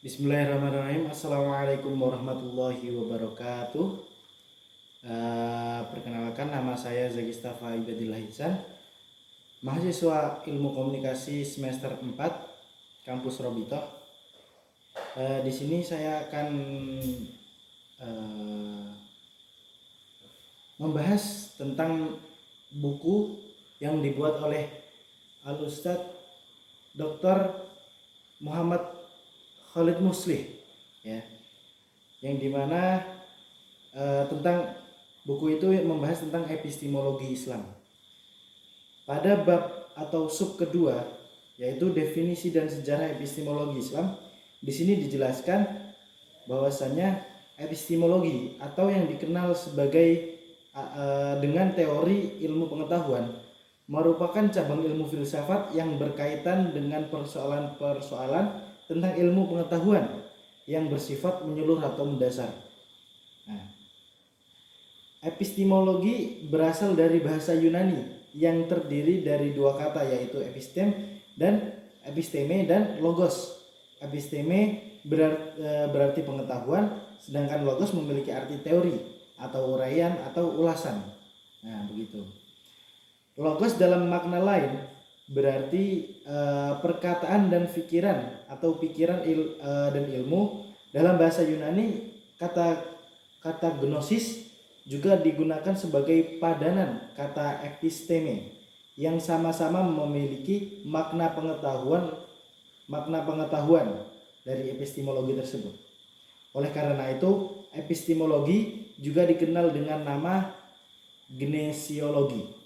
Bismillahirrahmanirrahim. Assalamualaikum warahmatullahi wabarakatuh. Perkenalkan, nama saya Zaki Stafa Ibadillah Ihsan, mahasiswa Ilmu Komunikasi semester 4 kampus Robito. Di sini saya akan membahas tentang buku yang dibuat oleh Al-Ustadz Dr. Muhammad Khalid Muslih, ya, yang dimana tentang buku itu membahas tentang epistemologi Islam. Pada bab atau sub kedua, yaitu definisi dan sejarah epistemologi Islam, di sini dijelaskan bahwasanya epistemologi atau yang dikenal sebagai dengan teori ilmu pengetahuan merupakan cabang ilmu filsafat yang berkaitan dengan persoalan-persoalan tentang ilmu pengetahuan yang bersifat menyeluruh atau mendasar. Nah, epistemologi berasal dari bahasa Yunani yang terdiri dari dua kata, yaitu episteme dan logos. Episteme berarti pengetahuan, sedangkan logos memiliki arti teori atau uraian atau ulasan. Nah, begitu. Logos dalam makna lain berarti perkataan dan pikiran atau pikiran dan ilmu. Dalam bahasa Yunani, kata gnosis juga digunakan sebagai padanan kata episteme yang sama-sama memiliki makna pengetahuan dari epistemologi tersebut. Oleh karena itu, epistemologi juga dikenal dengan nama gnesiologi.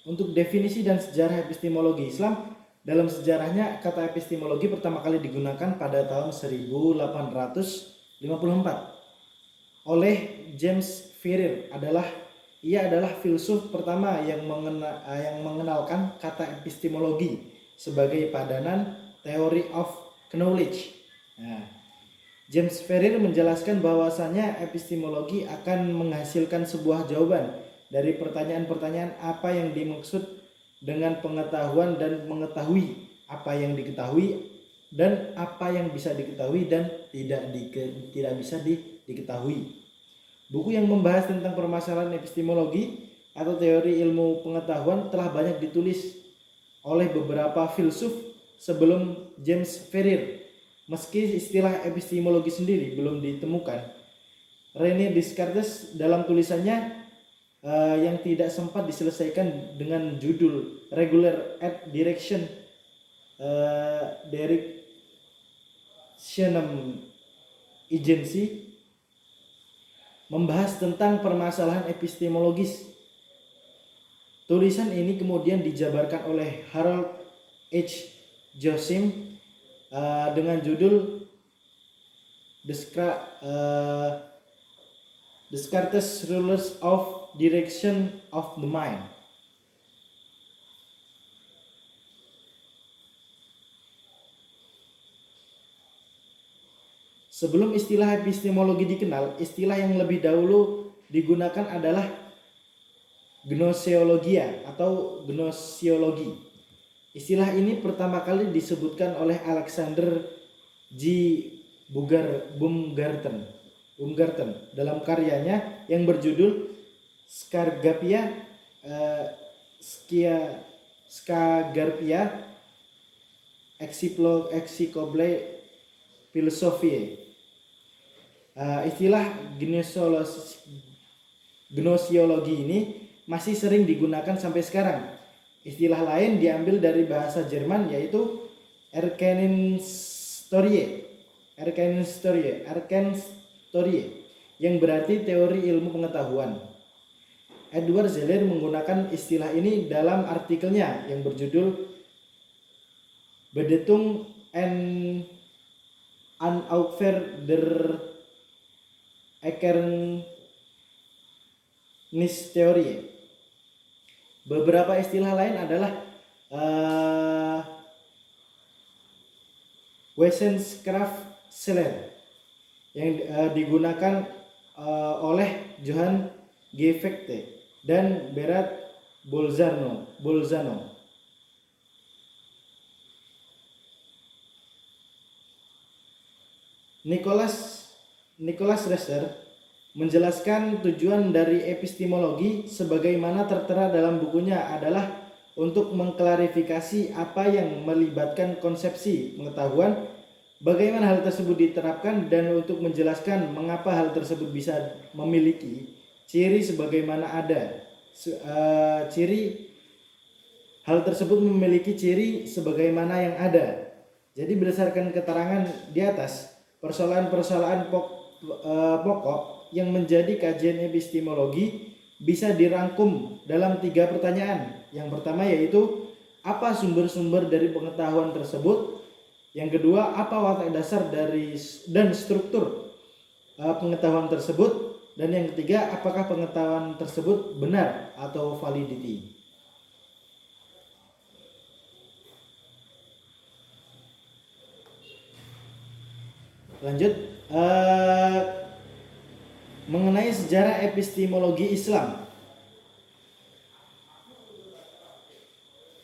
Untuk definisi dan sejarah epistemologi Islam, dalam sejarahnya kata epistemologi pertama kali digunakan pada tahun 1854 oleh James Ferrier. Ia adalah filsuf pertama yang mengenalkan kata epistemologi sebagai padanan theory of knowledge. Nah, James Ferrier menjelaskan bahwasanya epistemologi akan menghasilkan sebuah jawaban dari pertanyaan-pertanyaan apa yang dimaksud dengan pengetahuan dan mengetahui apa yang diketahui dan apa yang bisa diketahui dan tidak bisa diketahui. Buku yang membahas tentang permasalahan epistemologi atau teori ilmu pengetahuan telah banyak ditulis oleh beberapa filsuf sebelum James Ferrier. Meski istilah epistemologi sendiri belum ditemukan, René Descartes dalam tulisannya yang tidak sempat diselesaikan dengan judul Regular at Direction Agency membahas tentang permasalahan epistemologis. Tulisan ini kemudian dijabarkan oleh Harold H. Joachim dengan judul Descartes' Rules of Direction of the Mind. Sebelum istilah epistemologi dikenal, istilah yang lebih dahulu digunakan adalah gnoseologia atau gnosiologi. Istilah ini pertama kali disebutkan oleh Alexander G. Baumgarten dalam karyanya yang berjudul Scagarpia Encyclopedia Philosophiae. Istilah gnosiologi ini masih sering digunakan sampai sekarang. Istilah lain diambil dari bahasa Jerman, yaitu Erkenntnistheorie yang berarti teori ilmu pengetahuan. Edward Zeller menggunakan istilah ini dalam artikelnya yang berjudul Bedeutung en Anaufer der Erkenntnistheorie. Beberapa istilah lain adalah Wissenschaftslehre yang digunakan oleh Johann G. Fichte dan Berat Bolzano. Nicholas Resser menjelaskan tujuan dari epistemologi sebagaimana tertera dalam bukunya adalah untuk mengklarifikasi apa yang melibatkan konsepsi pengetahuan, bagaimana hal tersebut diterapkan, dan untuk menjelaskan mengapa hal tersebut bisa memiliki ciri sebagaimana ada. Hal tersebut memiliki ciri sebagaimana yang ada. Jadi berdasarkan keterangan di atas, persoalan-persoalan pokok yang menjadi kajian epistemologi bisa dirangkum dalam 3 pertanyaan. Yang pertama yaitu apa sumber-sumber dari pengetahuan tersebut? Yang kedua, apa watak dasar dari dan struktur pengetahuan tersebut? Dan yang ketiga, apakah pengetahuan tersebut benar atau validity? Lanjut, mengenai sejarah epistemologi Islam.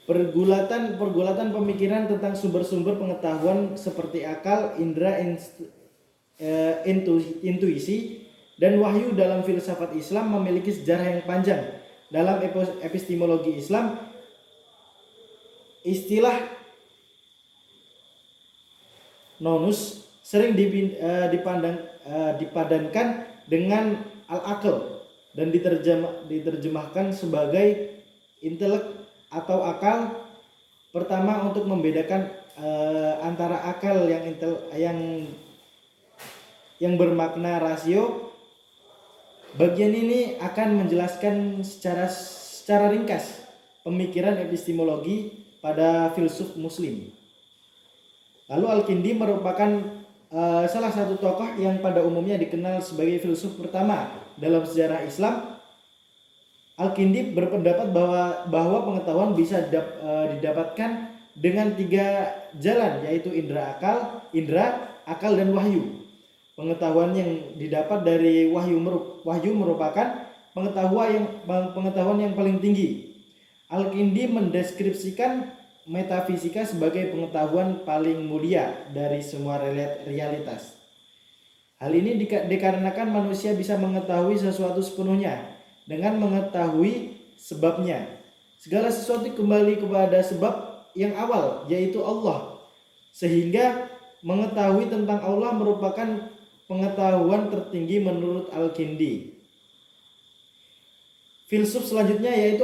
Pergulatan pemikiran tentang sumber-sumber pengetahuan seperti akal, indera, intuisi, dan wahyu dalam filsafat Islam memiliki sejarah yang panjang. Dalam epistemologi Islam, istilah nonus sering dipadankan dengan al-aql dan diterjemahkan sebagai intelek atau akal. Pertama, untuk membedakan antara akal yang bermakna rasio. Bagian ini akan menjelaskan secara ringkas pemikiran epistemologi pada filsuf muslim. Lalu Al-Kindi merupakan salah satu tokoh yang pada umumnya dikenal sebagai filsuf pertama dalam sejarah Islam. Al-Kindi berpendapat bahwa pengetahuan bisa didapatkan dengan 3 jalan, yaitu indera, akal, dan wahyu. Pengetahuan yang didapat dari wahyu merupakan pengetahuan yang paling tinggi. Al-Kindi mendeskripsikan metafisika sebagai pengetahuan paling mulia dari semua realitas. Hal ini dikarenakan manusia bisa mengetahui sesuatu sepenuhnya dengan mengetahui sebabnya. Segala sesuatu kembali kepada sebab yang awal, yaitu Allah. Sehingga mengetahui tentang Allah merupakan pengetahuan tertinggi menurut Al-Kindi. Filsuf selanjutnya yaitu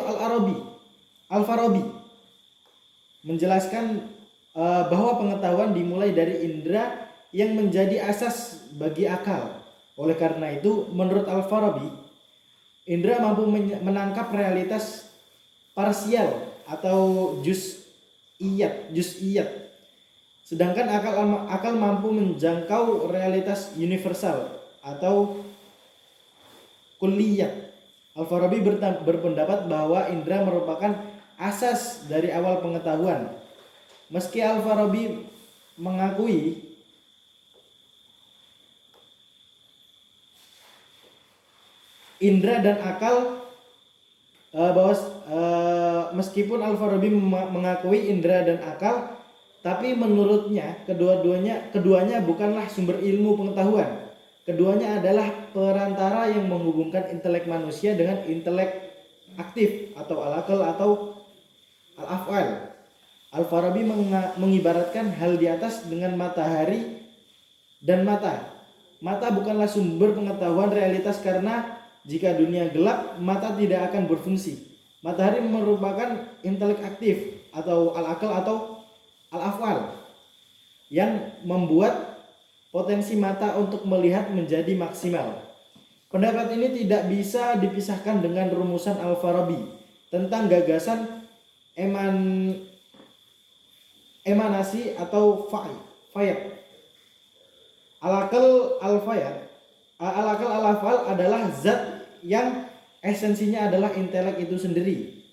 Al-Farabi menjelaskan bahwa pengetahuan dimulai dari indera yang menjadi asas bagi akal. Oleh karena itu, menurut Al-Farabi, indera mampu menangkap realitas parsial atau juz'iyat, sedangkan akal mampu menjangkau realitas universal atau kulliyat. Al-Farabi berpendapat bahwa indera merupakan asas dari awal pengetahuan. Meski Al-Farabi mengakui indera dan akal, meskipun Al-Farabi mengakui indera dan akal, tapi menurutnya keduanya bukanlah sumber ilmu pengetahuan. Keduanya adalah perantara yang menghubungkan intelek manusia dengan intelek aktif atau al-aql atau al-af'al. Al-Farabi mengibaratkan hal di atas dengan matahari dan mata. Mata bukanlah sumber pengetahuan realitas karena jika dunia gelap, mata tidak akan berfungsi. Matahari merupakan intelek aktif atau al-aql atau al-af'al yang membuat potensi mata untuk melihat menjadi maksimal. Pendapat ini tidak bisa dipisahkan dengan rumusan Al-Farabi tentang gagasan emanasi atau fayad. Al-aql al-af'al adalah zat yang esensinya adalah intelek itu sendiri,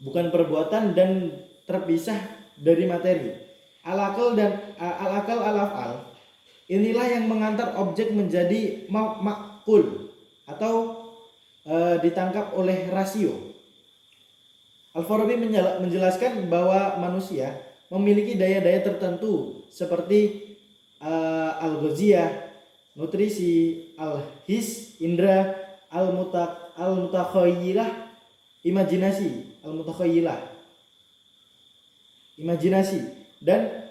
bukan perbuatan dan terpisah dari materi. Al-aql al-af'al inilah yang mengantar objek menjadi makul atau ditangkap oleh rasio. Al-Farabi menjelaskan bahwa manusia memiliki daya-daya tertentu seperti al-ghaziyah, nutrisi, al-his, indra, al-mutakhayyirah, imajinasi, dan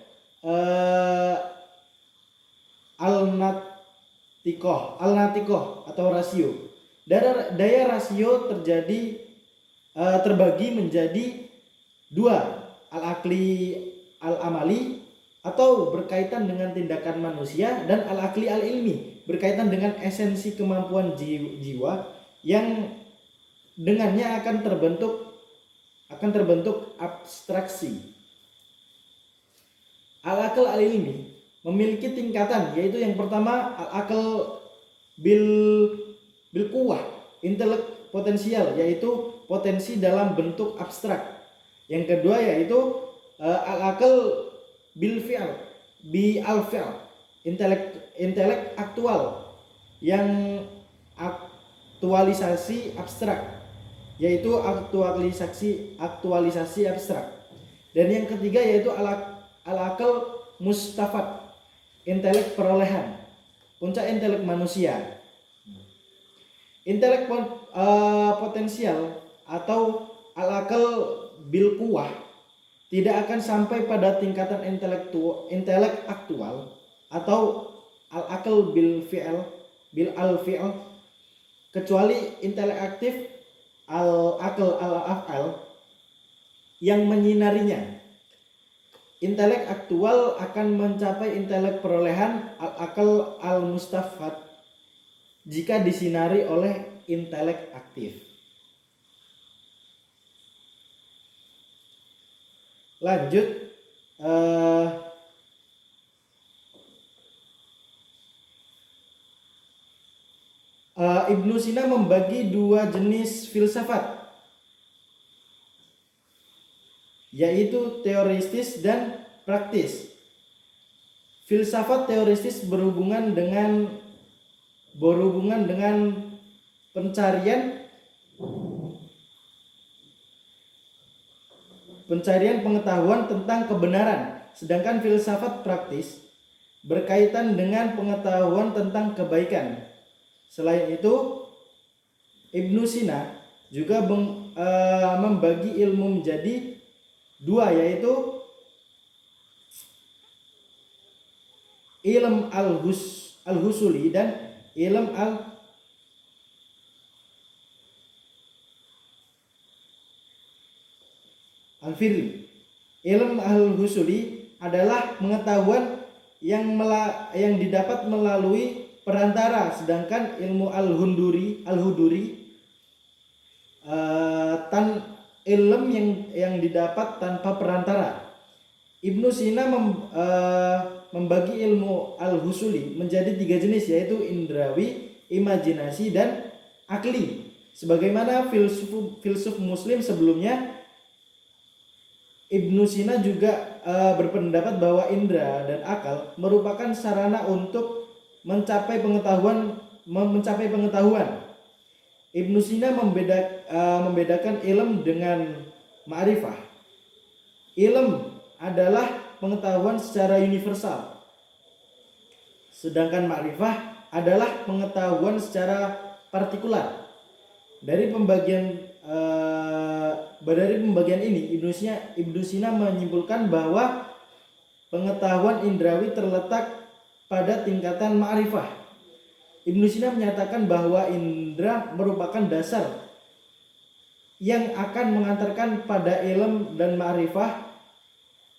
al-natikoh atau rasio. Daya rasio terbagi menjadi dua, al-akli al-amali atau berkaitan dengan tindakan manusia, dan al-akli al-ilmi berkaitan dengan esensi kemampuan jiwa yang dengannya akan terbentuk abstraksi. Al-akal al-ilmi memiliki tingkatan, yaitu yang pertama al-akal bil quwwah, intelek potensial, yaitu potensi dalam bentuk abstrak. Yang kedua yaitu al-akal bil fi'al, intelek aktual, yang aktualisasi abstrak, yaitu aktualisasi abstrak. Dan yang ketiga yaitu al-akal mustafad, intelek perolehan, puncak intelek manusia. Intelek potensial atau al-akal bil quwwah tidak akan sampai pada tingkatan intelek aktual atau al-akal bil al-fi'l, kecuali intelek aktif al-akal al-af'al yang menyinarinya. Intelek aktual akan mencapai intelek perolehan al-akal al-mustafad jika disinari oleh intelek aktif. Lanjut, Ibnu Sina membagi dua jenis filsafat, yaitu teoristis dan praktis. Filsafat teoristis berhubungan dengan pencarian pengetahuan tentang kebenaran, sedangkan filsafat praktis berkaitan dengan pengetahuan tentang kebaikan. Selain itu, Ibnu Sina juga membagi ilmu menjadi dua, yaitu ilm al-husuli dan ilm al-firri. Ilm al-husuli adalah pengetahuan yang didapat melalui perantara, sedangkan ilmu al-huduri ilm yang didapat tanpa perantara. Ibnu Sina membagi ilmu al-husuli menjadi tiga jenis, yaitu indrawi, imajinasi, dan akli. Sebagaimana filsuf muslim sebelumnya, Ibnu Sina juga berpendapat bahwa indra dan akal merupakan sarana untuk mencapai pengetahuan. Ibnu Sina membedakan ilm dengan ma'rifah. Ilm adalah pengetahuan secara universal, sedangkan ma'rifah adalah pengetahuan secara partikular. Dari pembagian ini, Ibnu Sina menyimpulkan bahwa pengetahuan indrawi terletak pada tingkatan ma'rifah. Ibnu Sina menyatakan bahwa indra merupakan dasar yang akan mengantarkan pada ilm dan ma'rifah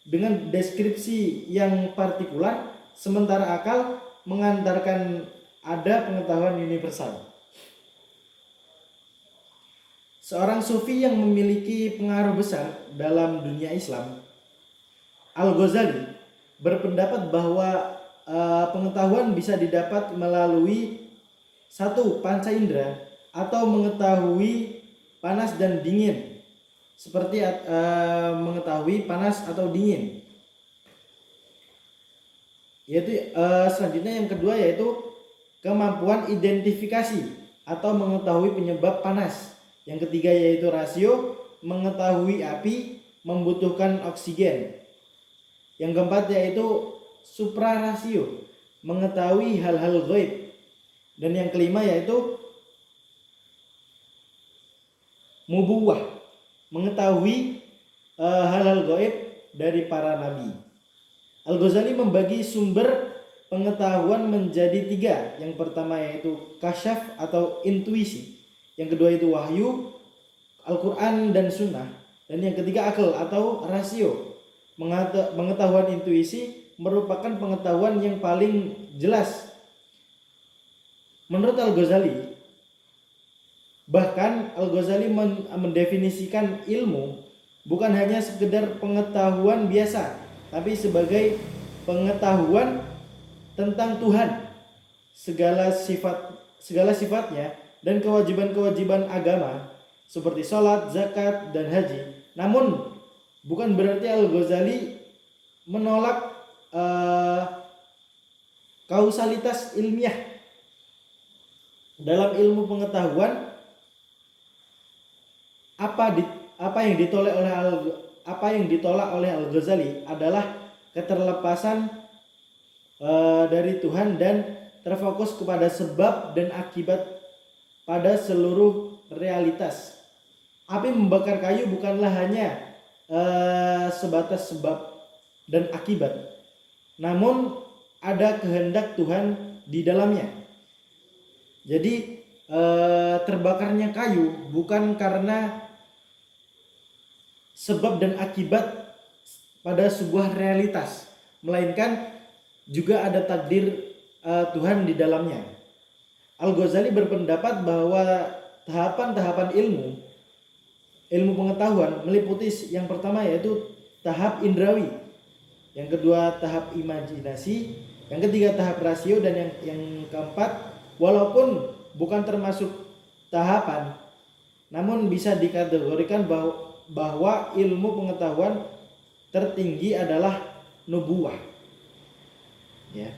dengan deskripsi yang partikular, sementara akal mengantarkan ada pengetahuan universal. Seorang sufi yang memiliki pengaruh besar dalam dunia Islam, Al-Ghazali, berpendapat bahwa pengetahuan bisa didapat melalui satu, panca indera, atau mengetahui panas dan dingin, seperti mengetahui panas atau dingin. Yaitu selanjutnya yang kedua yaitu kemampuan identifikasi atau mengetahui penyebab panas. Yang ketiga yaitu rasio, mengetahui api membutuhkan oksigen. Yang keempat yaitu suprarasio, mengetahui hal-hal gaib. Dan yang kelima yaitu nubuwah, mengetahui hal-hal gaib dari para nabi. Al-Ghazali membagi sumber pengetahuan menjadi 3. Yang pertama yaitu kasyaf atau intuisi. Yang kedua itu wahyu, Al-Quran dan Sunnah. Dan yang ketiga akal atau rasio. Pengetahuan intuisi merupakan pengetahuan yang paling jelas menurut Al-Ghazali. Bahkan Al-Ghazali mendefinisikan ilmu bukan hanya sekedar pengetahuan biasa, tapi sebagai pengetahuan tentang Tuhan, segala sifatnya dan kewajiban-kewajiban agama seperti sholat, zakat, dan haji. Namun bukan berarti Al-Ghazali menolak kausalitas ilmiah. Dalam ilmu pengetahuan, apa yang ditolak oleh Al-Ghazali adalah keterlepasan dari Tuhan dan terfokus kepada sebab dan akibat pada seluruh realitas. Api membakar kayu bukanlah hanya sebatas sebab dan akibat, namun ada kehendak Tuhan di dalamnya. Jadi terbakarnya kayu bukan karena sebab dan akibat pada sebuah realitas, melainkan juga ada takdir Tuhan di dalamnya. Al-Ghazali berpendapat bahwa tahapan-tahapan ilmu pengetahuan meliputi yang pertama yaitu tahap indrawi, yang kedua tahap imajinasi, yang ketiga tahap rasio, dan yang keempat walaupun bukan termasuk tahapan, namun bisa dikategorikan bahwa ilmu pengetahuan tertinggi adalah nubuwah. Ya.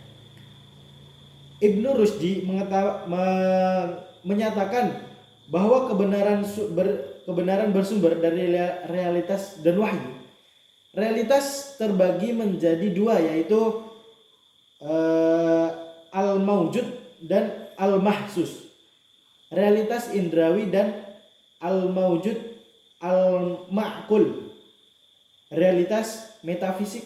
Ibnu Rushdi menyatakan bahwa kebenaran bersumber dari realitas dan wahyu. Realitas terbagi menjadi 2, yaitu al-maujud dan al-mahsus. Realitas indrawi dan al-maujud al-ma'qul, realitas metafisik.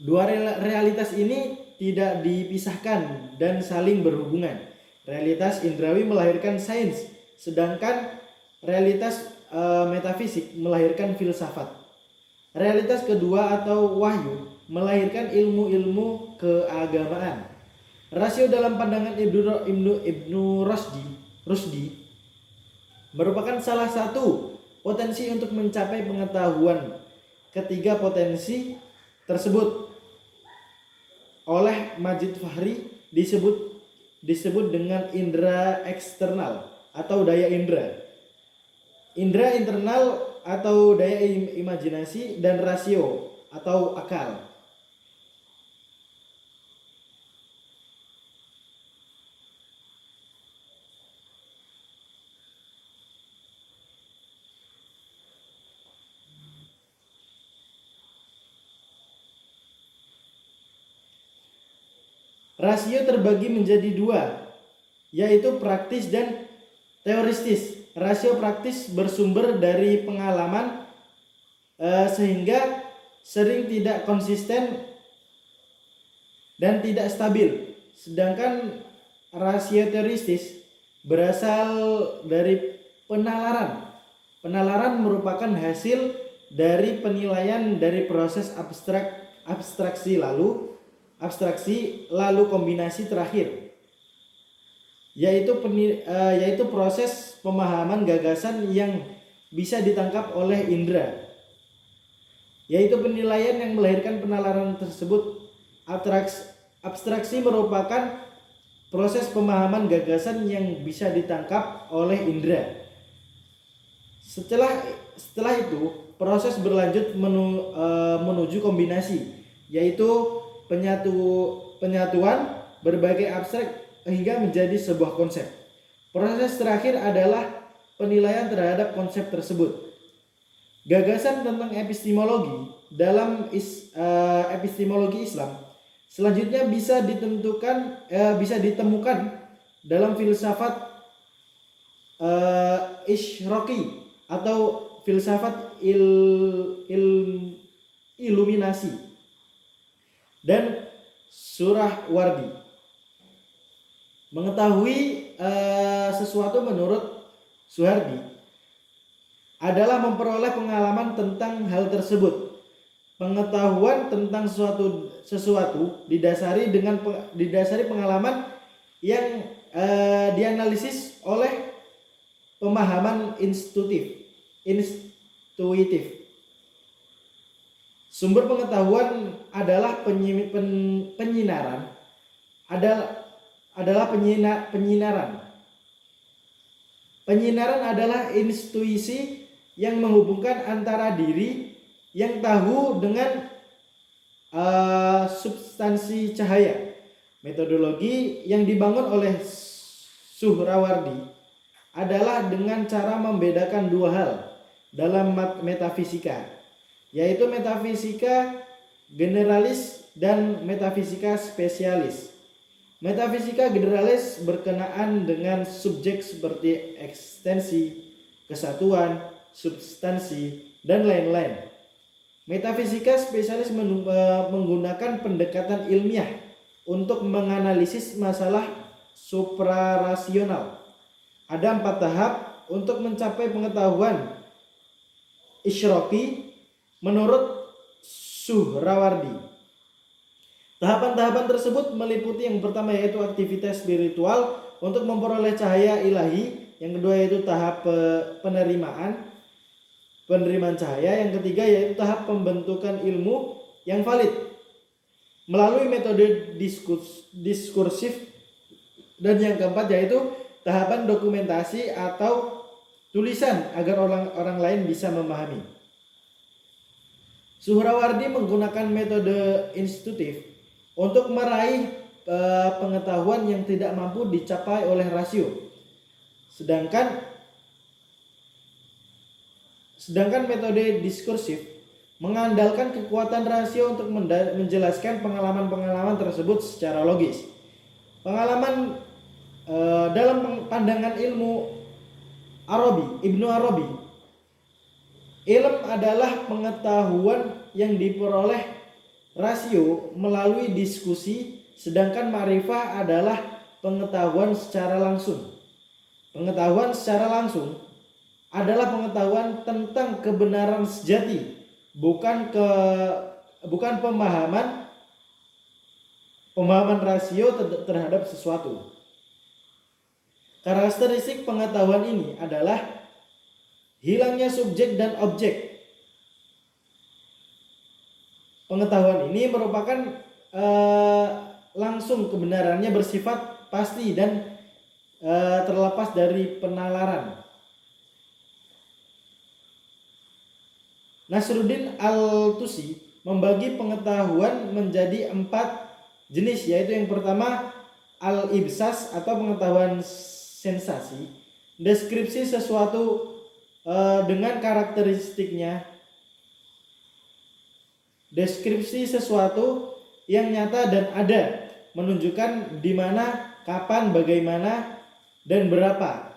Dua realitas ini tidak dipisahkan dan saling berhubungan. Realitas indrawi melahirkan sains, sedangkan realitas metafisik melahirkan filsafat. Realitas kedua atau wahyu melahirkan ilmu-ilmu keagamaan. Rasio dalam pandangan Ibnu Rushdi merupakan salah satu potensi untuk mencapai pengetahuan. Ketiga potensi tersebut oleh Majid Fahri disebut dengan indera eksternal atau daya indera, indera internal atau daya imajinasi, dan rasio atau akal. Rasio terbagi menjadi 2, yaitu praktis dan teoristis. Rasio praktis bersumber dari pengalaman sehingga sering tidak konsisten dan tidak stabil. Sedangkan rasio teoristis berasal dari penalaran. Penalaran merupakan hasil dari penilaian dari proses abstraksi lalu kombinasi terakhir, yaitu proses pemahaman gagasan yang bisa ditangkap oleh indera, yaitu penilaian yang melahirkan penalaran tersebut. Abstraksi merupakan proses pemahaman gagasan yang bisa ditangkap oleh indera. Setelah itu proses berlanjut menuju kombinasi, yaitu penyatuan berbagai abstrak hingga menjadi sebuah konsep. Proses terakhir adalah penilaian terhadap konsep tersebut. Gagasan tentang epistemologi dalam epistemologi Islam selanjutnya bisa ditemukan dalam filsafat Isyraqi atau filsafat iluminasi dan Suhrawardi. Mengetahui sesuatu menurut Suhrawardi adalah memperoleh pengalaman tentang hal tersebut. Pengetahuan tentang sesuatu didasari pengalaman yang dianalisis oleh pemahaman intuitif. Sumber pengetahuan adalah penyinaran. Penyinaran adalah intuisi yang menghubungkan antara diri yang tahu dengan substansi cahaya. Metodologi yang dibangun oleh Suhrawardi adalah dengan cara membedakan dua hal dalam metafisika, yaitu metafisika generalis dan metafisika spesialis. Metafisika generalis berkenaan dengan subjek seperti ekstensi, kesatuan, substansi, dan lain-lain. Metafisika spesialis menggunakan pendekatan ilmiah untuk menganalisis masalah suprarasional. Ada 4 tahap untuk mencapai pengetahuan Isyraqi menurut Suhrawardi. Tahapan-tahapan tersebut meliputi yang pertama yaitu aktivitas spiritual untuk memperoleh cahaya ilahi, yang kedua yaitu tahap penerimaan cahaya, yang ketiga yaitu tahap pembentukan ilmu yang valid melalui metode diskursif, dan yang keempat yaitu tahapan dokumentasi atau tulisan agar orang lain bisa memahami. Suhrawardi menggunakan metode intuitif untuk meraih pengetahuan yang tidak mampu dicapai oleh rasio. Sedangkan metode diskursif mengandalkan kekuatan rasio untuk menjelaskan pengalaman-pengalaman tersebut secara logis. Pengalaman dalam pandangan Ibnu Arabi, ilm adalah pengetahuan yang diperoleh rasio melalui diskusi, sedangkan ma'rifah adalah pengetahuan secara langsung. Pengetahuan secara langsung adalah pengetahuan tentang kebenaran sejati, bukan pemahaman rasio terhadap sesuatu. Karakteristik pengetahuan ini adalah hilangnya subjek dan objek. Pengetahuan ini merupakan langsung, kebenarannya bersifat pasti dan terlepas dari penalaran. Nasruddin Al-Tusi membagi pengetahuan menjadi 4 jenis, yaitu yang pertama al-ibsas atau pengetahuan sensasi, deskripsi sesuatu dengan karakteristiknya. Deskripsi sesuatu yang nyata dan ada, menunjukkan di mana, kapan, bagaimana, dan berapa.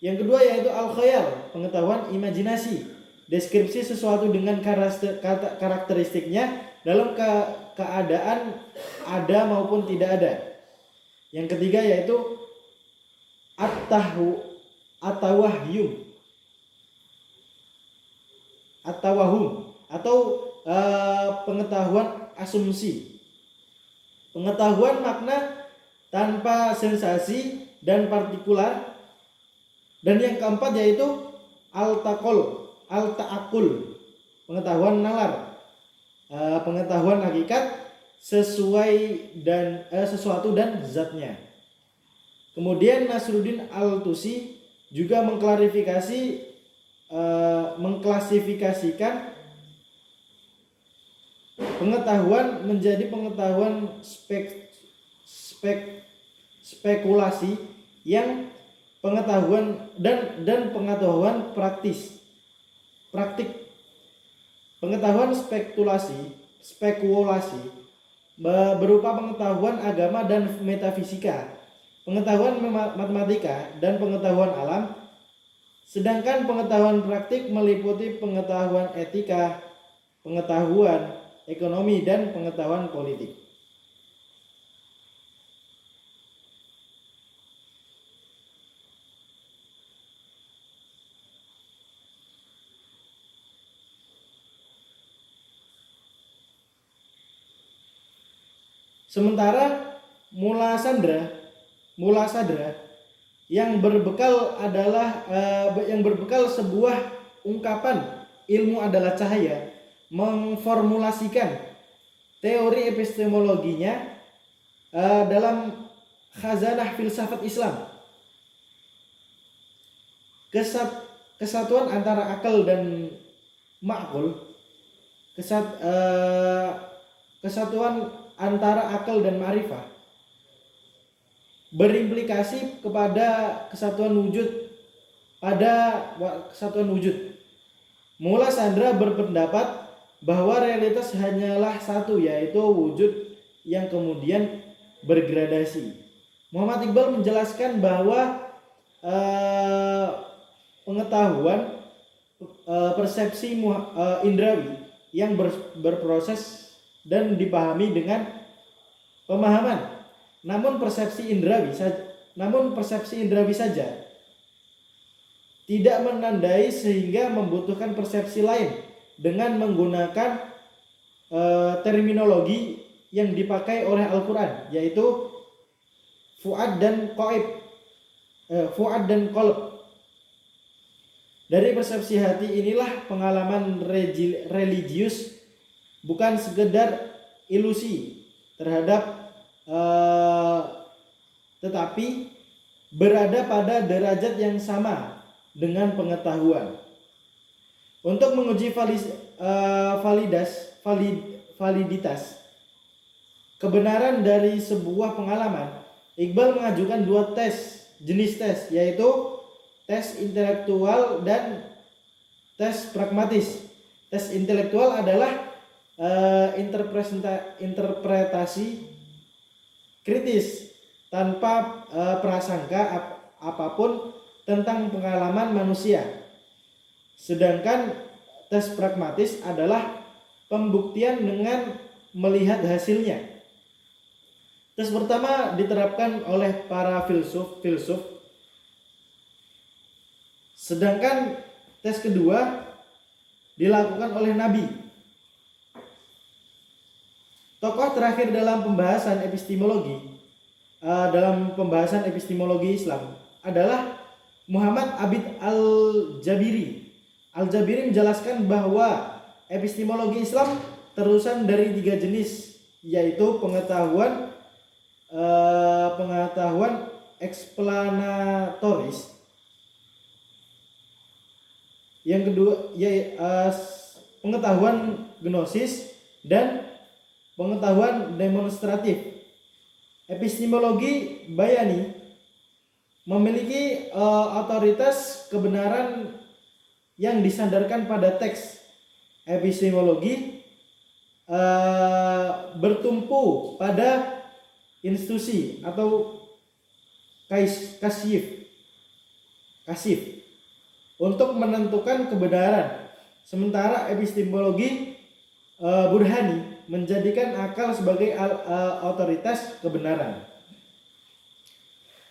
Yang kedua yaitu al-khayal, pengetahuan imajinasi, deskripsi sesuatu dengan karakteristiknya dalam keadaan ada maupun tidak ada. Yang ketiga yaitu at-tawahum atau pengetahuan asumsi, pengetahuan makna tanpa sensasi dan partikular. Dan yang keempat yaitu al-ta'akul, pengetahuan nalar, pengetahuan hakikat sesuatu dan zatnya. Kemudian Nasruddin Al-Tusi juga mengklasifikasikan pengetahuan menjadi pengetahuan spekulasi yang pengetahuan dan pengetahuan praktik, pengetahuan spekulasi berupa pengetahuan agama dan metafisika, pengetahuan matematika dan pengetahuan alam. Sedangkan pengetahuan praktik meliputi pengetahuan etika, pengetahuan ekonomi dan pengetahuan politik. Sementara mula sadra yang berbekal sebuah ungkapan ilmu adalah cahaya, memformulasikan teori epistemologinya dalam khazanah filsafat Islam. Kesatuan antara akal dan ma'qul, kesatuan antara akal dan ma'rifah berimplikasi kepada kesatuan wujud. Mula sadra berpendapat bahwa realitas hanyalah satu, yaitu wujud yang kemudian bergradasi. Muhammad Iqbal menjelaskan bahwa pengetahuan persepsi indrawi yang berproses dan dipahami dengan pemahaman. Namun persepsi indrawi saja tidak menandai, sehingga membutuhkan persepsi lain dengan menggunakan terminologi yang dipakai oleh Al-Quran, yaitu fuad dan qalb. Dari persepsi hati inilah pengalaman religius bukan sekedar ilusi tetapi berada pada derajat yang sama dengan pengetahuan. Untuk menguji validitas kebenaran dari sebuah pengalaman, Iqbal mengajukan dua jenis tes, yaitu tes intelektual dan tes pragmatis. Tes intelektual adalah interpretasi kritis tanpa prasangka apapun tentang pengalaman manusia. Sedangkan tes pragmatis adalah pembuktian dengan melihat hasilnya. Tes pertama diterapkan oleh para filsuf, sedangkan tes kedua dilakukan oleh Nabi. Tokoh terakhir dalam pembahasan epistemologi Islam adalah Muhammad Abid Al-Jabiri. Al-Jabiri menjelaskan bahwa epistemologi Islam terusan dari 3 jenis, yaitu pengetahuan eksplanatoris, yang kedua pengetahuan gnosis, dan pengetahuan demonstratif. Epistemologi bayani memiliki otoritas kebenaran yang disandarkan pada teks. Epistemologi bertumpu pada institusi atau kasif untuk menentukan kebenaran. Sementara epistemologi burhani menjadikan akal sebagai otoritas kebenaran.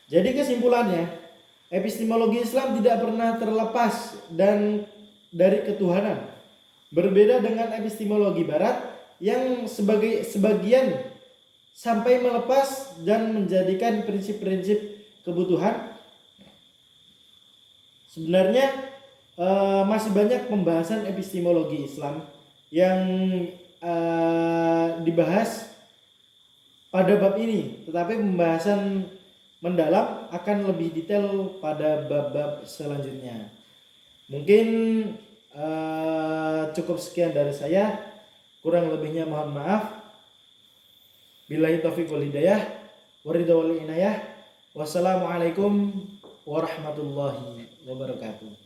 Jadi kesimpulannya, epistemologi Islam tidak pernah terlepas dari ketuhanan. Berbeda dengan epistemologi Barat yang sebagian sampai melepas dan menjadikan prinsip-prinsip kebutuhan. Sebenarnya masih banyak pembahasan epistemologi Islam yang dibahas pada bab ini, tetapi pembahasan mendalam akan lebih detail pada bab-bab selanjutnya. Mungkin cukup sekian dari saya, kurang lebihnya mohon maaf. Billahi taufiq wal hidayah, waridha wal inayah. Wassalamualaikum warahmatullahi wabarakatuh.